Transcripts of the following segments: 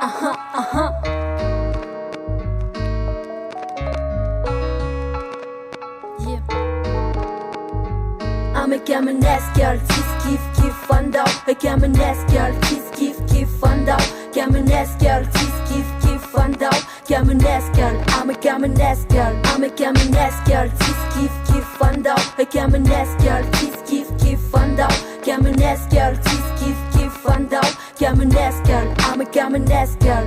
Yeah. I'm a Gameness girl, kiss kiff fun out. A Gameness girl, kiss kiff fun out. Gameness girl, kiss kiff fun out. Gameness girl, I'm a Gameness girl. I'm a Gameness girl, kiss kiff fun out. A Gameness girl, kiss kiff fun out. Gameness girl, kiss fun out. Gameness girl, I'm a Gameness girl.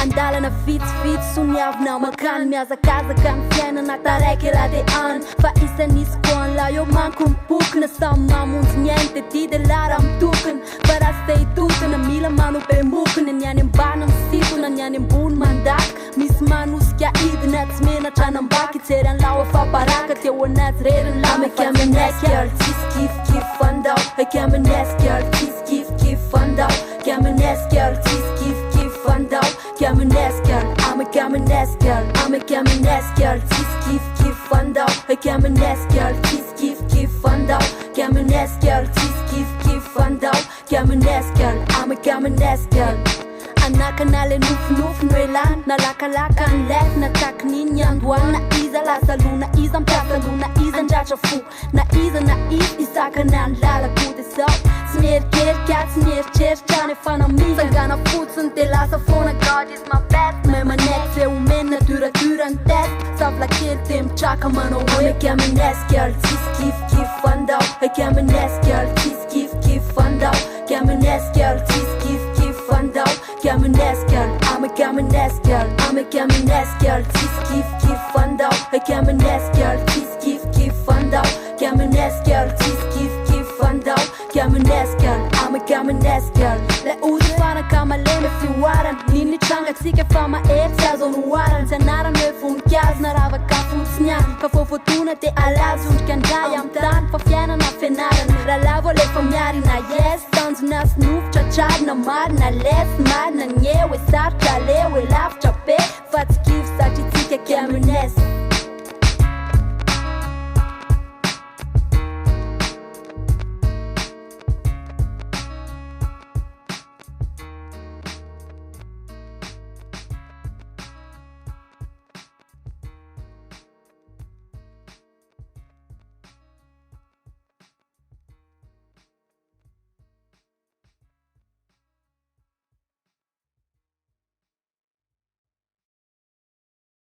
Andalana vitsy soniavina makany miazakazaka ny fiainana taraiky raha de any fa isanisy ko an'la eo manko mipokona samy mamonjy ny ainy de dia de lara mitokana fa raha sy te hitokana mila manopembokana ny any ambany misitona ny any ambony mandaka misy manosika idina tsy menatra anambaka itsery an'lao afaparaka teo anazy reriny lama Gameness girl kiss fandao Gameness girl kiss fandao Gameness girl kiss fandao Gameness girl, I'm a Gameness girl. I'm a Gameness girl, kiss fandao. A Gameness girl, kiss fandao. Gameness girl, kiss fandao. Gameness girl, I'm a Gameness girl. Anakana le nofo noelana nalakalaka ny lef nataky niny androany na iza lasalona iza mpiasalona iza ndratra fo na iza isakana ny lalako de sao tsy mierikerika tsy mieritreritra nefa namiza sangana fotsiny de lasa foana God is my best me maneky fe omena duradura ny test savla kely de mitraka manao hoe Gameness girl kiss fandao Gameness girl kiss fandao Gameness girl kiss fandao Gameness girl, I'm a Gameness girl. I'm a Gameness girl, kiss fandao. A Gameness girl, kiss fandao. Gameness girl, kiss fandao. Gameness girl, I'm a Gameness girl. Le uzi fana kama leme fiwaran nini tranga tsika fa mahery azo noaran tsy anarany hoe voninkazo na ravaka fotsinyany fa fofotona de alazo ondrika andray am tany fa fiainana fianarana raha lavo lefa miarina yes tanjona sy nofotra trarina marina les marina ny eo e sarotra leo e lavitra be fa tsy kivy satria tsika Gameness